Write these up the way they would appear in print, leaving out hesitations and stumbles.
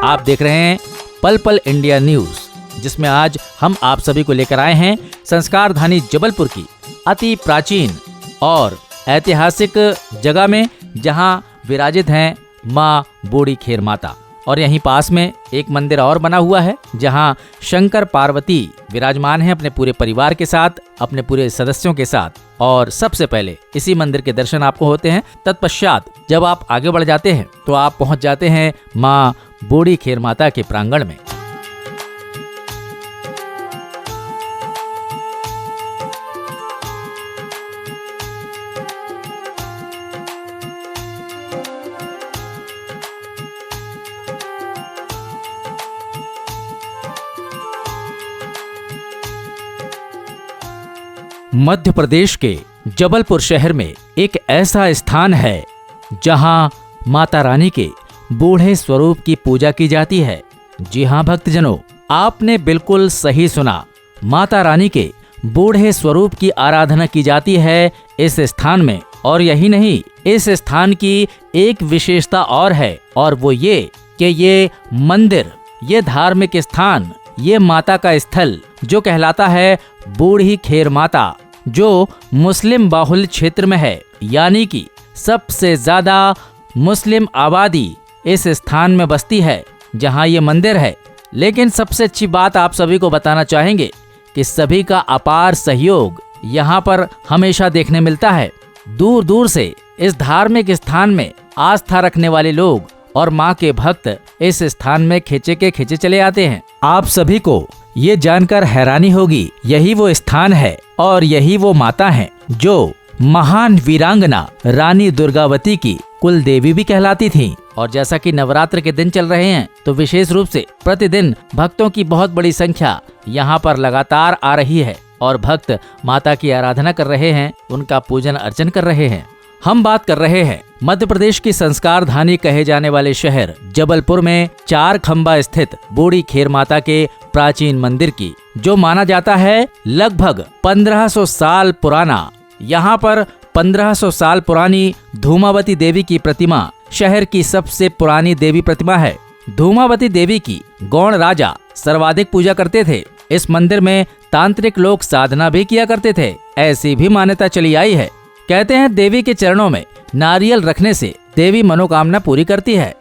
आप देख रहे हैं पल पल इंडिया न्यूज, जिसमें आज हम आप सभी को लेकर आए हैं संस्कारधानी जबलपुर की अति प्राचीन और ऐतिहासिक जगह में, जहां विराजित हैं माँ बूढ़ी खेर माता। और यहीं पास में एक मंदिर और बना हुआ है, जहां शंकर पार्वती विराजमान हैं अपने पूरे परिवार के साथ, अपने पूरे सदस्यों के साथ। और सबसे पहले इसी मंदिर के दर्शन आपको होते हैं। तत्पश्चात जब आप आगे बढ़ जाते हैं तो आप पहुंच जाते हैं माँ बूढ़ी खेर माता के प्रांगण में। मध्य प्रदेश के जबलपुर शहर में एक ऐसा स्थान है जहां माता रानी के बूढ़े स्वरूप की पूजा की जाती है। जी हां भक्तजनों, आपने बिल्कुल सही सुना। माता रानी के बूढ़े स्वरूप की आराधना की जाती है इस स्थान में। और यही नहीं, इस स्थान की एक विशेषता और है, और वो ये कि ये मंदिर, ये धार्मिक स्थान, ये माता का स्थल जो कहलाता है बूढ़ी खेर माता, जो मुस्लिम बाहुल्य क्षेत्र में है, यानी कि सबसे ज्यादा मुस्लिम आबादी इस स्थान में बसती है जहां ये मंदिर है। लेकिन सबसे अच्छी बात आप सभी को बताना चाहेंगे कि सभी का अपार सहयोग यहाँ पर हमेशा देखने मिलता है। दूर दूर से इस धार्मिक स्थान में आस्था रखने वाले लोग और माँ के भक्त इस स्थान में खींचे के खींचे चले आते हैं। आप सभी को ये जानकर हैरानी होगी, यही वो स्थान है और यही वो माता है जो महान वीरांगना रानी दुर्गावती की कुल देवी भी कहलाती थी। और जैसा कि नवरात्र के दिन चल रहे हैं, तो विशेष रूप से प्रतिदिन भक्तों की बहुत बड़ी संख्या यहाँ पर लगातार आ रही है और भक्त माता की आराधना कर रहे हैं, उनका पूजन अर्चन कर रहे हैं। हम बात कर रहे हैं मध्य प्रदेश की संस्कारधानी कहे जाने वाले शहर जबलपुर में चार खंबा स्थित बूढ़ी खेर माता के प्राचीन मंदिर की, जो माना जाता है लगभग 1500 साल पुराना। यहाँ पर 1500 साल पुरानी धूमावती देवी की प्रतिमा शहर की सबसे पुरानी देवी प्रतिमा है। धूमावती देवी की गौड़ राजा सर्वाधिक पूजा करते थे। इस मंदिर में तांत्रिक लोग साधना भी किया करते थे, ऐसी भी मान्यता चली आई है। कहते हैं देवी के चरणों में नारियल रखने से देवी मनोकामना पूरी करती है।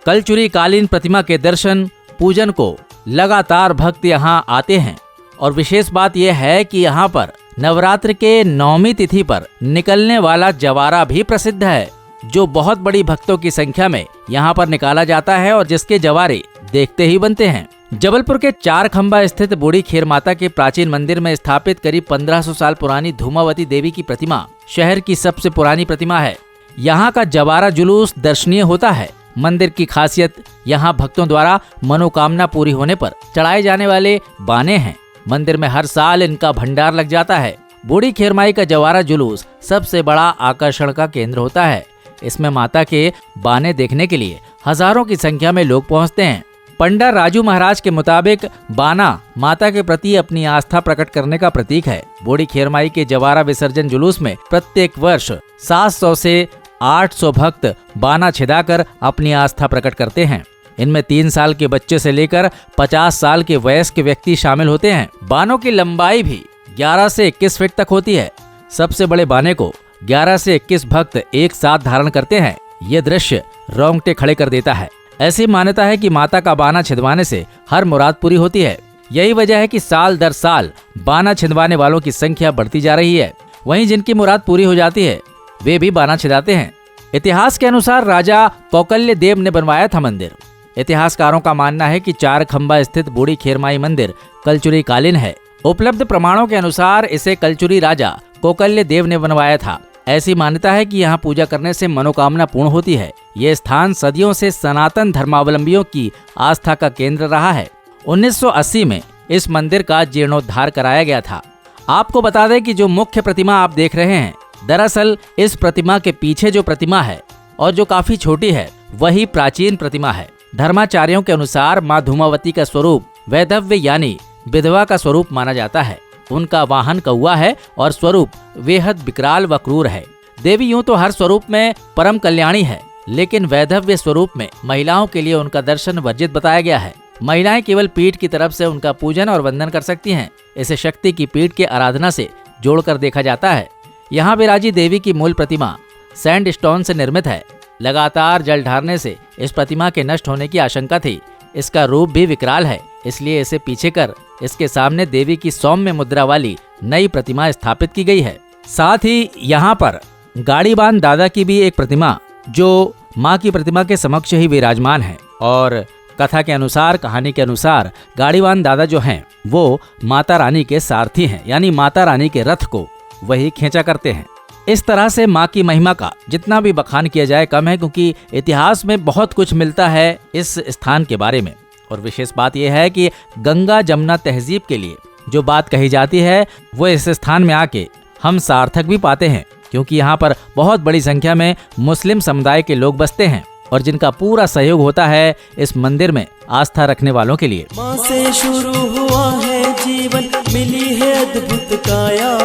कलचुरी कालीन प्रतिमा के दर्शन पूजन को लगातार भक्त यहाँ आते हैं। और विशेष बात यह है कि यहाँ पर नवरात्र के 9वीं तिथि पर निकलने वाला जवारा भी प्रसिद्ध है, जो बहुत बड़ी भक्तों की संख्या में यहाँ पर निकाला जाता है और जिसके जवारे देखते ही बनते हैं। जबलपुर के चार खंबा स्थित बूढ़ी खेर माता के प्राचीन मंदिर में स्थापित करीब 1500 साल पुरानी धूमावती देवी की प्रतिमा शहर की सबसे पुरानी प्रतिमा है। यहाँ का जवारा जुलूस दर्शनीय होता है। मंदिर की खासियत यहाँ भक्तों द्वारा मनोकामना पूरी होने पर चढ़ाए जाने वाले बाने हैं। मंदिर में हर साल इनका भंडार लग जाता है। बूढ़ी खेर माई का जवारा जुलूस सबसे बड़ा आकर्षण का केंद्र होता है। इसमें माता के बाने देखने के लिए हजारों की संख्या में लोग पहुँचते हैं। पंडा राजू महाराज के मुताबिक बाना माता के प्रति अपनी आस्था प्रकट करने का प्रतीक है। बूढ़ी खेर माई के जवारा विसर्जन जुलूस में प्रत्येक वर्ष 700 से 800 भक्त बाना छिदाकर अपनी आस्था प्रकट करते हैं। इनमें 3 साल के बच्चे से लेकर 50 साल के वयस्क व्यक्ति शामिल होते हैं। बानों की लंबाई भी 11 से 21 फीट तक होती है। सबसे बड़े बाने को 11 से 21 भक्त एक साथ धारण करते हैं। ये दृश्य रोंगटे खड़े कर देता है। ऐसी मान्यता है कि माता का बाना छिदवाने से हर मुराद पूरी होती है। यही वजह है कि साल दर साल बाना छिदवाने वालों की संख्या बढ़ती जा रही है। वहीं जिनकी मुराद पूरी हो जाती है वे भी बाना छिदाते हैं। इतिहास के अनुसार राजा कौकल्य देव ने बनवाया था मंदिर। इतिहासकारों का मानना है कि चार खंबा स्थित बूढ़ी खेर माई मंदिर कलचुरी कालीन है। उपलब्ध प्रमाणों के अनुसार इसे कलचुरी राजा कौकल्य देव ने बनवाया था। ऐसी मान्यता है कि यहाँ पूजा करने से मनोकामना पूर्ण होती है। ये स्थान सदियों से सनातन धर्मावलंबियों की आस्था का केंद्र रहा है। 1980 में इस मंदिर का जीर्णोद्धार कराया गया था। आपको बता दें कि जो मुख्य प्रतिमा आप देख रहे हैं, दरअसल इस प्रतिमा के पीछे जो प्रतिमा है और जो काफी छोटी है, वही प्राचीन प्रतिमा है। धर्माचार्यों के अनुसार माँ धूमावती का स्वरूप वैधव्य यानी विधवा का स्वरूप माना जाता है। उनका वाहन कौवा है और स्वरूप बेहद विकराल व क्रूर है। देवी यूं तो हर स्वरूप में परम कल्याणी है, लेकिन वैधव्य स्वरूप में महिलाओं के लिए उनका दर्शन वर्जित बताया गया है। महिलाएं केवल पीठ की तरफ से उनका पूजन और वंदन कर सकती हैं। इसे शक्ति की पीठ के आराधना से जोड़कर देखा जाता है। यहाँ विराजी देवी की मूल प्रतिमा सैंडस्टोन से निर्मित है। लगातार जल ढारने से इस प्रतिमा के नष्ट होने की आशंका थी। इसका रूप भी विकराल है, इसलिए इसे पीछे कर इसके सामने देवी की सौम्य मुद्रा वाली नई प्रतिमा स्थापित की गई है। साथ ही यहाँ पर गाड़ीबान दादा की भी एक प्रतिमा जो माँ की प्रतिमा के समक्ष ही विराजमान है। और कथा के अनुसार, कहानी के अनुसार गाड़ीबान दादा जो हैं वो माता रानी के सारथी हैं, यानी माता रानी के रथ को वही खींचा करते हैं। इस तरह से माँ की महिमा का जितना भी बखान किया जाए कम है, क्योंकि इतिहास में बहुत कुछ मिलता है इस स्थान के बारे में। और विशेष बात यह है कि गंगा जमुना तहजीब के लिए जो बात कही जाती है वो इस स्थान में आके हम सार्थक भी पाते हैं, क्योंकि यहाँ पर बहुत बड़ी संख्या में मुस्लिम समुदाय के लोग बसते हैं और जिनका पूरा सहयोग होता है इस मंदिर में आस्था रखने वालों के लिए। माँ से शुरू हुआ है जीवन, मिली है अद्भुत काया।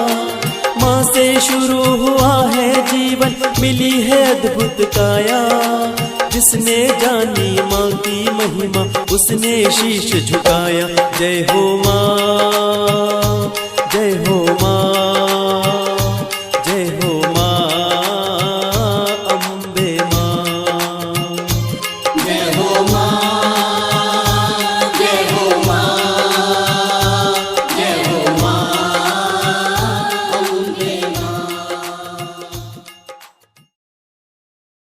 माँ से शुरू हुआ है जीवन, मिली है अद्भुत काया। जिसने जानी माँ की महिमा, उसने शीश झुकाया। जय हो माँ, जय हो माँ, जय हो माँ अम्बे माँ। जय हो माँ, जय हो माँ, जय हो माँ अम्बे माँ।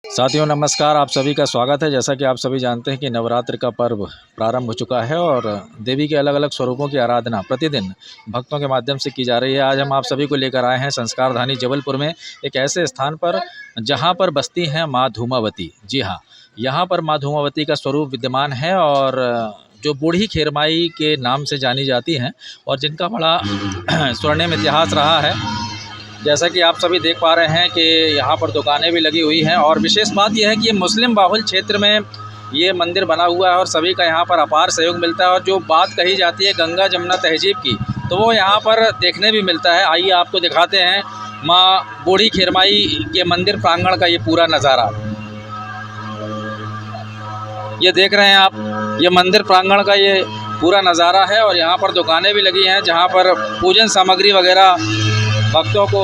साथियों नमस्कार, आप सभी का स्वागत है। जैसा कि आप सभी जानते हैं कि नवरात्र का पर्व प्रारंभ हो चुका है और देवी के अलग अलग स्वरूपों की आराधना प्रतिदिन भक्तों के माध्यम से की जा रही है। आज हम आप सभी को लेकर आए हैं संस्कारधानी जबलपुर में एक ऐसे स्थान पर जहां पर बसती हैं माँ धूमावती। जी हाँ, यहाँ पर माँ धूमावती का स्वरूप विद्यमान है और जो बूढ़ी खेरमाई के नाम से जानी जाती हैं और जिनका बड़ा स्वर्णिम इतिहास रहा है। जैसा कि आप सभी देख पा रहे हैं कि यहाँ पर दुकानें भी लगी हुई हैं और विशेष बात यह है कि ये मुस्लिम बाहुल क्षेत्र में ये मंदिर बना हुआ है और सभी का यहाँ पर अपार सहयोग मिलता है। और जो बात कही जाती है गंगा जमुना तहजीब की, तो वो यहाँ पर देखने भी मिलता है। आइए आपको दिखाते हैं माँ बूढ़ी खेरमाई के मंदिर प्रांगण का ये पूरा नज़ारा। ये देख रहे हैं आप, ये मंदिर प्रांगण का ये पूरा नज़ारा है और यहाँ पर दुकानें भी लगी हैं जहाँ पर पूजन सामग्री वगैरह भक्तों को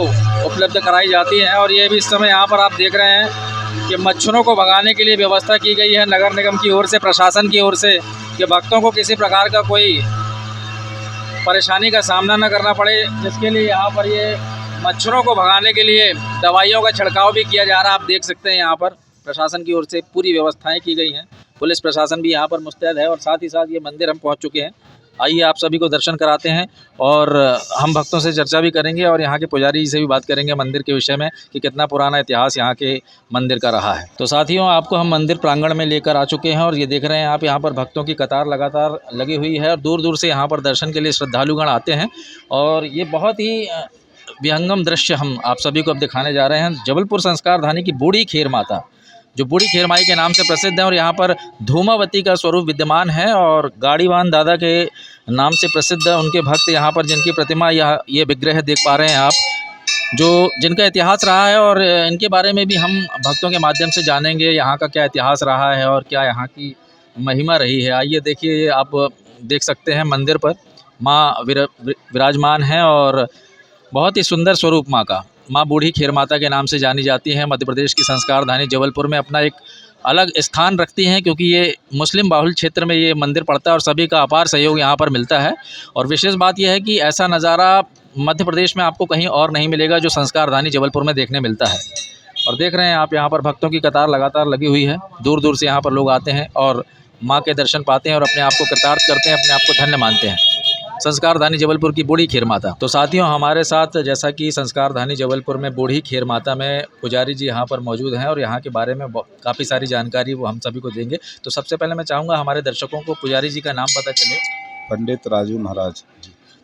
उपलब्ध कराई जाती है। और ये भी इस समय यहाँ पर आप देख रहे हैं कि मच्छरों को भगाने के लिए व्यवस्था की गई है नगर निगम की ओर से, प्रशासन की ओर से, कि भक्तों को किसी प्रकार का कोई परेशानी का सामना न करना पड़े, जिसके लिए यहाँ पर ये मच्छरों को भगाने के लिए दवाइयों का छिड़काव भी किया जा रहा है। आप देख सकते हैं यहाँ पर प्रशासन की ओर से पूरी व्यवस्थाएँ की गई हैं। पुलिस प्रशासन भी यहाँ पर मुस्तैद है और साथ ही साथ ये मंदिर हम पहुँच चुके हैं। आइए आप सभी को दर्शन कराते हैं और हम भक्तों से चर्चा भी करेंगे और यहाँ के पुजारी जी से भी बात करेंगे मंदिर के विषय में कि कितना पुराना इतिहास यहाँ के मंदिर का रहा है। तो साथियों, आपको हम मंदिर प्रांगण में लेकर आ चुके हैं और ये देख रहे हैं आप, यहाँ पर भक्तों की कतार लगातार लगी हुई है और दूर दूर से यहाँ पर दर्शन के लिए श्रद्धालुगण आते हैं। और ये बहुत ही विहंगम दृश्य हम आप सभी को अब दिखाने जा रहे हैं। जबलपुर संस्कारधानी की बूढ़ी खेर माता, जो बूढ़ी खेरमाई के नाम से प्रसिद्ध है और यहाँ पर धूमावती का स्वरूप विद्यमान है और गाड़ीवान दादा के नाम से प्रसिद्ध है उनके भक्त यहाँ पर, जिनकी प्रतिमा ये विग्रह देख पा रहे हैं आप, जो जिनका इतिहास रहा है और इनके बारे में भी हम भक्तों के माध्यम से जानेंगे यहाँ का क्या इतिहास रहा है और क्या यहाँ की महिमा रही है। आइए देखिए, आप देख सकते हैं मंदिर पर माँ विराजमान है और बहुत ही सुंदर स्वरूप माँ का, माँ बूढ़ी खेर माता के नाम से जानी जाती हैं। मध्य प्रदेश की संस्कारधानी जबलपुर में अपना एक अलग स्थान रखती हैं, क्योंकि ये मुस्लिम बाहुल क्षेत्र में ये मंदिर पड़ता है और सभी का अपार सहयोग यहाँ पर मिलता है। और विशेष बात यह है कि ऐसा नज़ारा मध्य प्रदेश में आपको कहीं और नहीं मिलेगा जो संस्कारधानी जबलपुर में देखने मिलता है। और देख रहे हैं आप, यहाँ पर भक्तों की कतार लगातार लगी हुई है। दूर दूर से यहाँ पर लोग आते हैं और माँ के दर्शन पाते हैं और अपने आप को कृतार्थ करते हैं, अपने आप को धन्य मानते हैं। संस्कारधानी जबलपुर की बूढ़ी खेर माता। तो साथियों, हमारे साथ जैसा कि संस्कारधानी जबलपुर में बूढ़ी खेर माता में पुजारी जी यहाँ पर मौजूद हैं और यहाँ के बारे में काफ़ी सारी जानकारी वो हम सभी को देंगे। तो सबसे पहले मैं चाहूँगा हमारे दर्शकों को पुजारी जी का नाम पता चले। पंडित राजू महाराज।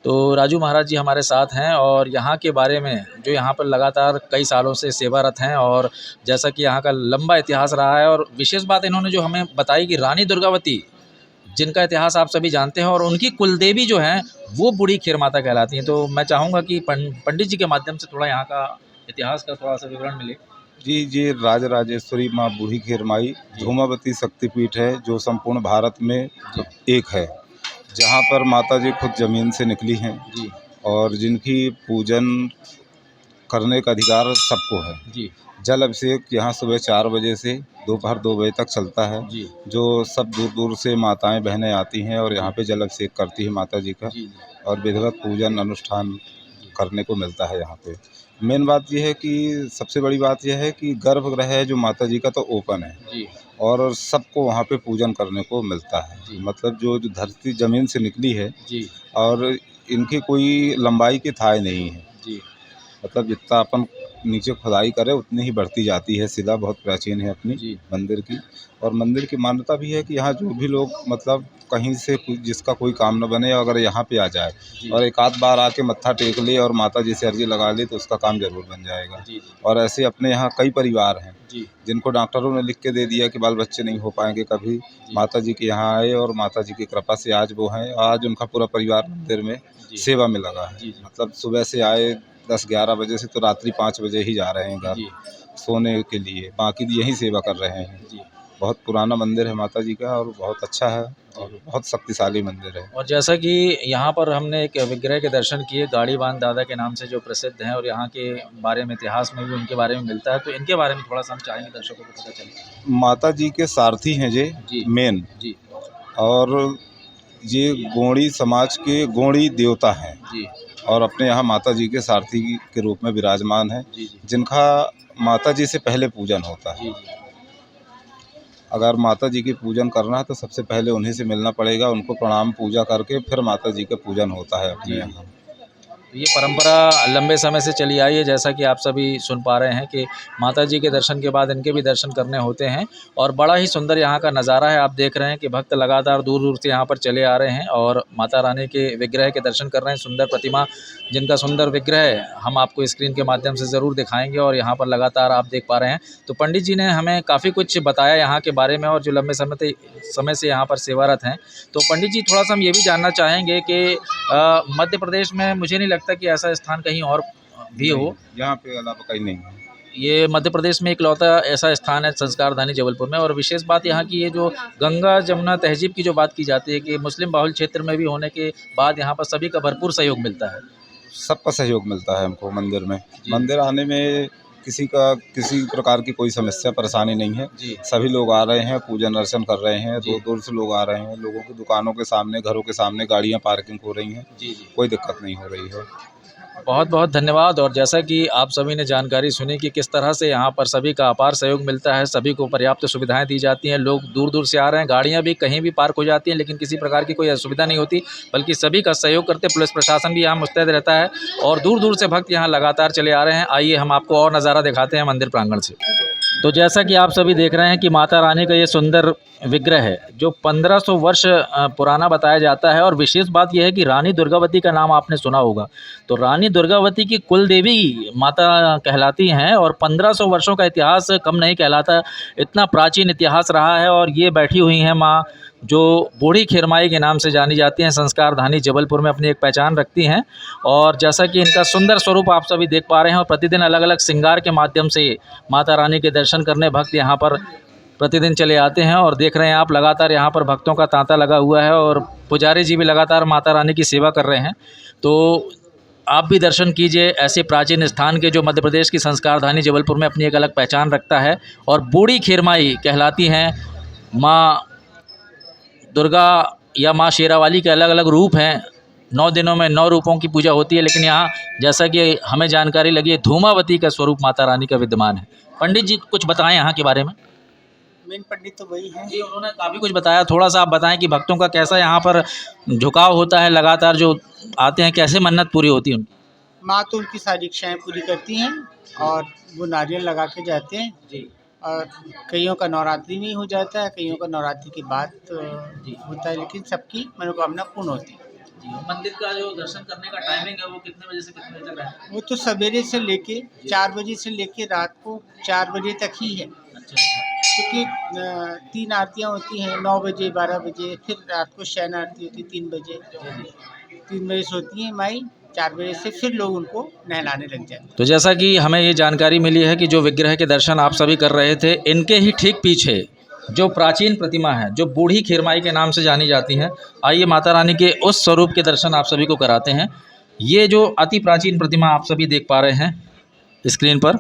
तो राजू महाराज जी हमारे साथ हैं और यहाँ के बारे में, जो यहाँ पर लगातार कई सालों से सेवारत हैं और जैसा कि यहाँ का लंबा इतिहास रहा है। और विशेष बात इन्होंने जो हमें बताई कि रानी दुर्गावती, जिनका इतिहास आप सभी जानते हैं, और उनकी कुलदेवी जो हैं वो बूढ़ी खेर माता कहलाती हैं। तो मैं चाहूँगा कि पंडित जी के माध्यम से थोड़ा यहाँ का इतिहास का थोड़ा सा विवरण मिले। जी जी राजराजेश्वरी माँ बूढ़ी खेरमाई धूमावती शक्तिपीठ है जो संपूर्ण भारत में एक है, जहाँ पर माता जी खुद जमीन से निकली हैं जी और जिनकी पूजन करने का अधिकार सबको है। जी जल अभिषेक यहाँ सुबह 4 बजे से दोपहर 2 बजे तक चलता है, जी जो सब दूर दूर से माताएं बहनें आती हैं और यहाँ पे जल अभिषेक करती है माता जी का, जी और विधिवत पूजन अनुष्ठान करने को मिलता है यहाँ पे। मेन बात यह है कि सबसे बड़ी बात यह है कि गर्भगृह है जो माता जी का तो ओपन है जी और सबको वहाँ पे पूजन करने को मिलता है। जी। मतलब जो जो धरती ज़मीन से निकली है जी और इनकी कोई लंबाई की थाह नहीं है, जी मतलब जितना अपन नीचे खुदाई करें उतनी ही बढ़ती जाती है। शिला बहुत प्राचीन है अपनी जी मंदिर की, और मंदिर की मान्यता भी है कि यहाँ जो भी लोग मतलब कहीं से जिसका कोई काम न बने अगर यहाँ पे आ जाए जी और एक आध बार आके मत्था टेक ले और माता जी से अर्जी लगा ले तो उसका काम जरूर बन जाएगा। जी और ऐसे अपने यहाँ कई परिवार हैं जी जिनको डॉक्टरों ने लिख के दे दिया कि बाल बच्चे नहीं हो पाएंगे कभी, माता जी के यहाँ आए और माता जी की कृपा से आज वो हैं, आज उनका पूरा परिवार मंदिर में जी सेवा में लगा है। जी मतलब सुबह से आए 10-11 बजे से तो रात्रि 5 बजे ही जा रहे हैं घर जी सोने के लिए, बाकी यहीं सेवा कर रहे हैं। जी। बहुत पुराना मंदिर है माता जी का और बहुत अच्छा है और बहुत शक्तिशाली मंदिर है। और जैसा कि यहाँ पर हमने एक विग्रह के दर्शन किए, गाड़ीवान दादा के नाम से जो प्रसिद्ध हैं और यहाँ के बारे में इतिहास में भी उनके बारे में मिलता है, तो इनके बारे में थोड़ा सा हम चाहेंगे दर्शकों को पता चले। माता जी के सारथी हैं जी मेन, जी और ये गोंड़ी समाज के गोंड़ी देवता हैं जी और अपने यहाँ माता जी के सारथी के रूप में विराजमान हैं, जी जी जिनका माता जी से पहले पूजन होता है। जी जी अगर माता जी की पूजन करना है तो सबसे पहले उन्हीं से मिलना पड़ेगा, उनको प्रणाम पूजा करके फिर माता जी का पूजन होता है अपने यहाँ। तो ये परंपरा लंबे समय से चली आई है, जैसा कि आप सभी सुन पा रहे हैं कि माता जी के दर्शन के बाद इनके भी दर्शन करने होते हैं और बड़ा ही सुंदर यहाँ का नज़ारा है। आप देख रहे हैं कि भक्त लगातार दूर दूर से यहाँ पर चले आ रहे हैं और माता रानी के विग्रह के दर्शन कर रहे हैं। सुंदर प्रतिमा, जिनका सुंदर विग्रह हम आपको स्क्रीन के माध्यम से ज़रूर दिखाएंगे और यहाँ पर लगातार आप देख पा रहे हैं। तो पंडित जी ने हमें काफ़ी कुछ बताया यहाँ के बारे में और जो लंबे समय से यहाँ पर सेवारत हैं। तो पंडित जी, थोड़ा सा हम ये भी जानना चाहेंगे कि मध्य प्रदेश में मुझे नहीं लगता कि ऐसा स्थान कहीं और भी हो। यहाँ पे अलावा कहीं नहीं है। ये मध्य प्रदेश में इकलौता ऐसा स्थान है संस्कारधानी जबलपुर में। और विशेष बात यहाँ की ये जो गंगा जमुना तहजीब की जो बात की जाती है कि मुस्लिम बाहुल क्षेत्र में भी होने के बाद यहाँ पर सभी का भरपूर सहयोग मिलता है। सबका सहयोग मिलता है हमको मंदिर में। मंदिर आने में किसी प्रकार की कोई समस्या परेशानी नहीं है। जी सभी लोग आ रहे हैं, पूजन अर्चन कर रहे हैं, दूर दूर से लोग आ रहे हैं। लोगों की दुकानों के सामने, घरों के सामने गाड़ियां पार्किंग हो रही हैं, जी जी। कोई दिक्कत नहीं हो रही है। बहुत बहुत धन्यवाद। और जैसा कि आप सभी ने जानकारी सुनी कि किस तरह से यहाँ पर सभी का अपार सहयोग मिलता है, सभी को पर्याप्त सुविधाएं दी जाती हैं। लोग दूर दूर से आ रहे हैं, गाड़ियाँ भी कहीं भी पार्क हो जाती हैं, लेकिन किसी प्रकार की कोई असुविधा नहीं होती, बल्कि सभी का सहयोग करते। पुलिस प्रशासन भी यहाँ मुस्तैद रहता है और दूर दूर से भक्त यहाँ लगातार चले आ रहे हैं। आइए हम आपको और नज़ारा दिखाते हैं मंदिर प्रांगण से। तो जैसा कि आप सभी देख रहे हैं कि माता रानी का ये सुंदर विग्रह है जो 1500 वर्ष पुराना बताया जाता है। और विशेष बात यह है कि रानी दुर्गावती का नाम आपने सुना होगा, तो रानी दुर्गावती की कुल देवी माता कहलाती हैं और 1500 वर्षों का इतिहास कम नहीं कहलाता, इतना प्राचीन इतिहास रहा है। और ये बैठी हुई हैं माँ जो बूढ़ी खेरमाई के नाम से जानी जाती हैं, संस्कारधानी जबलपुर में अपनी एक पहचान रखती हैं। और जैसा कि इनका सुंदर स्वरूप आप सभी देख पा रहे हैं और प्रतिदिन अलग अलग श्रृंगार के माध्यम से माता रानी के दर्शन करने भक्त यहाँ पर प्रतिदिन चले आते हैं। और देख रहे हैं आप लगातार यहाँ पर भक्तों का तांता लगा हुआ है और पुजारी जी भी लगातार माता रानी की सेवा कर रहे हैं। तो आप भी दर्शन कीजिए ऐसे प्राचीन स्थान के जो मध्य प्रदेश की संस्कारधानी जबलपुर में अपनी एक अलग पहचान रखता है और बूढ़ी खेरमाई कहलाती हैं। माँ दुर्गा या माँ शेरावाली के अलग अलग रूप हैं। 9 दिनों में 9 रूपों की पूजा होती है, लेकिन यहाँ जैसा कि हमें जानकारी लगी है धूमावती का स्वरूप माता रानी का विद्यमान है। पंडित जी कुछ बताएं यहाँ के बारे में। मेन पंडित तो वही हैं जी, उन्होंने काफ़ी कुछ बताया, थोड़ा सा आप बताएं कि भक्तों का कैसा यहाँ पर झुकाव होता है, लगातार जो आते हैं कैसे मन्नत पूरी होती है उनकी। माँ तो उनकी सारी इच्छाएं पूरी करती हैं और वो नारियल लगा के जाते हैं। जी और कईयों का नवरात्रि में ही हो जाता है, कईयों का नवरात्रि के बाद होता है, लेकिन सबकी मनोकामना पूर्ण होती है। जी। मंदिर का जो दर्शन करने का टाइमिंग है वो कितने बजे से कितने बजे तक है? वो तो सवेरे से लेके 4 बजे से लेके रात को 4 बजे तक ही है, अच्छा अच्छा। क्योंकि 3 आरतियाँ होती हैं, 9 बजे, 12 बजे, फिर रात को शयन आरती होती है 3 बजे। 3 बजे से होती है माई 4 बजे से फिर लोग उनको नहलाने लग जाते हैं। तो जैसा कि हमें ये जानकारी मिली है कि जो विग्रह के दर्शन आप सभी कर रहे थे, इनके ही ठीक पीछे जो प्राचीन प्रतिमा है जो बूढ़ी खीरमाई के नाम से जानी जाती है, आइए माता रानी के उस स्वरूप के दर्शन आप सभी को कराते हैं। ये जो अति प्राचीन प्रतिमा आप सभी देख पा रहे हैं स्क्रीन पर,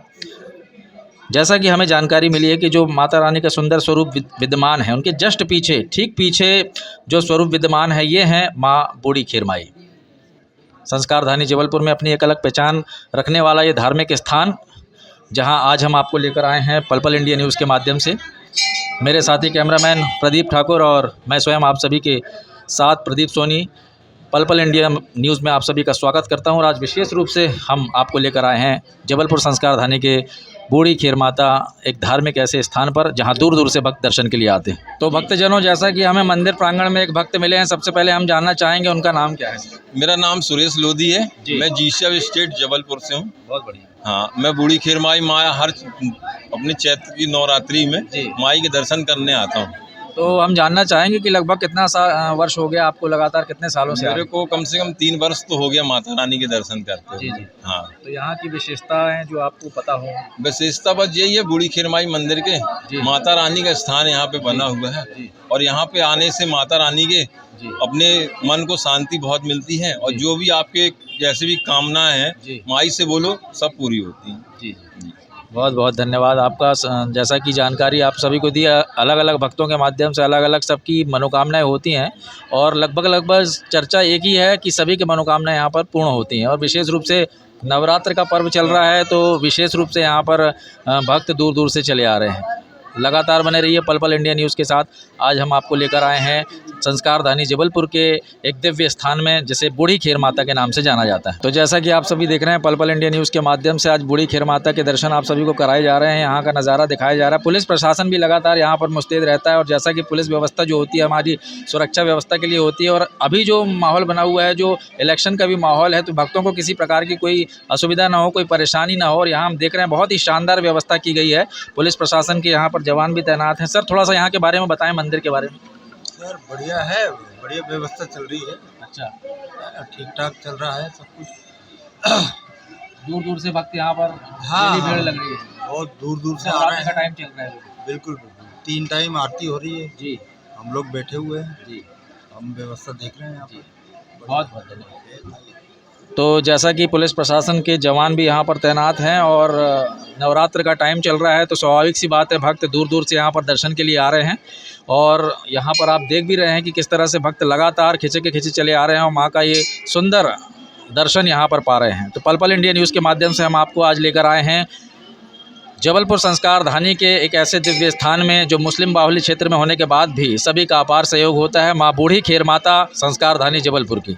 जैसा कि हमें जानकारी मिली है कि जो माता रानी का सुंदर स्वरूप विद्यमान है, उनके जस्ट पीछे, ठीक पीछे जो स्वरूप विद्यमान है, ये है माँ बूढ़ी खीरमाई। संस्कारधानी जबलपुर में अपनी एक अलग पहचान रखने वाला ये धार्मिक स्थान, जहां आज हम आपको लेकर आए हैं पल पल इंडिया न्यूज़ के माध्यम से। मेरे साथी कैमरामैन प्रदीप ठाकुर और मैं स्वयं आप सभी के साथ प्रदीप सोनी, पल पल इंडिया न्यूज़ में आप सभी का स्वागत करता हूं। और आज विशेष रूप से हम आपको लेकर आए हैं जबलपुर संस्कारधानी के बूढ़ी खीर माता, एक धार्मिक ऐसे स्थान पर जहां दूर दूर से भक्त दर्शन के लिए आते हैं। तो भक्तजनों, जैसा कि हमें मंदिर प्रांगण में एक भक्त मिले हैं, सबसे पहले हम जानना चाहेंगे उनका नाम क्या है। मेरा नाम सुरेश लोधी है जी। मैं जीशव स्टेट जबलपुर से हूँ। बहुत बढ़िया। हाँ, मैं बूढ़ी खीरमाई माँ हर अपने चैत्र की नवरात्रि में जी। माई के दर्शन करने आता हूँ। तो हम जानना चाहेंगे कि लगभग कितना वर्ष हो गया आपको, लगातार कितने सालों से? मेरे को कम से कम 3 वर्ष तो हो गया माता रानी के दर्शन करते जी हुए। जी। हाँ, तो यहाँ की विशेषताएं जो आपको पता हो। विशेषता बस यही है, बूढ़ी खीरमाई मंदिर के जी। माता रानी का स्थान यहाँ पे बना हुआ है जी। और यहाँ पे आने से माता रानी के जी। अपने मन को शांति बहुत मिलती है और जी। जो भी आपके जैसे भी कामनाएं हैं जी। माई से बोलो सब पूरी होती हैं। जी जी। बहुत बहुत धन्यवाद आपका। जैसा कि जानकारी आप सभी को दी, अलग अलग भक्तों के माध्यम से अलग अलग सबकी मनोकामनाएं होती हैं और लगभग चर्चा एक ही है कि सभी की मनोकामनाएं यहाँ पर पूर्ण होती हैं। और विशेष रूप से नवरात्र का पर्व चल रहा है, तो विशेष रूप से यहाँ पर भक्त दूर दूर से चले आ रहे हैं। लगातार बने रहिए पल पल इंडिया न्यूज़ के साथ। आज हम आपको लेकर आए हैं संस्कारधानी जबलपुर के एक दिव्य स्थान में, जिसे बूढ़ी खीर माता के नाम से जाना जाता है। तो जैसा कि आप सभी देख रहे हैं पल पल इंडिया न्यूज़ के माध्यम से, आज बूढ़ी खीर माता के दर्शन आप सभी को कराए जा रहे हैं। यहाँ का नज़ारा दिखाया जा रहा है। पुलिस प्रशासन भी लगातार यहाँ पर मुस्तैद रहता है और जैसा कि पुलिस व्यवस्था जो होती है हमारी सुरक्षा व्यवस्था के लिए होती है। और अभी जो माहौल बना हुआ है, जो इलेक्शन का भी माहौल है, तो भक्तों को किसी प्रकार की कोई असुविधा ना हो, कोई परेशानी ना हो। और यहाँ हम देख रहे हैं बहुत ही शानदार व्यवस्था की गई है। पुलिस प्रशासन के यहाँ पर जवान भी तैनात हैं। सर, थोड़ा सा यहाँ के बारे में बताएं, मंदिर के बारे में। सर बढ़िया है, बढ़िया व्यवस्था चल रही है। अच्छा, ठीक ठाक चल रहा है सब कुछ। दूर दूर से भक्त यहाँ पर हाँ, डेली भीड़ लग रही है। बहुत दूर दूर से आ नवरात्र रहे का हैं। टाइम चल रहा है। बिल्कुल बिल्कुल 3 टाइम आरती हो रही है। जी हम लोग बैठे हुए हैं, जी। हम व्यवस्था देख रहे हैं यहाँ जी। पर। बहुत बहुत धन्यवाद। तो जैसा कि पुलिस प्रशासन के जवान भी यहाँ पर तैनात हैं और नवरात्र का टाइम चल रहा है, तो स्वाभाविक सी बात है भक्त दूर दूर से यहाँ पर दर्शन के लिए आ रहे हैं। और यहाँ पर आप देख भी रहे हैं कि किस तरह से भक्त लगातार खिंचे चले आ रहे हैं और माँ का ये सुंदर दर्शन यहाँ पर पा रहे हैं। तो पल पल इंडिया न्यूज़ के माध्यम से हम आपको आज लेकर आए हैं जबलपुर संस्कारधानी के एक ऐसे दिव्य स्थान में, जो मुस्लिम बाहुल्य क्षेत्र में होने के बाद भी सभी का अपार सहयोग होता है, माँ बूढ़ी खीर माता संस्कारधानी जबलपुर की।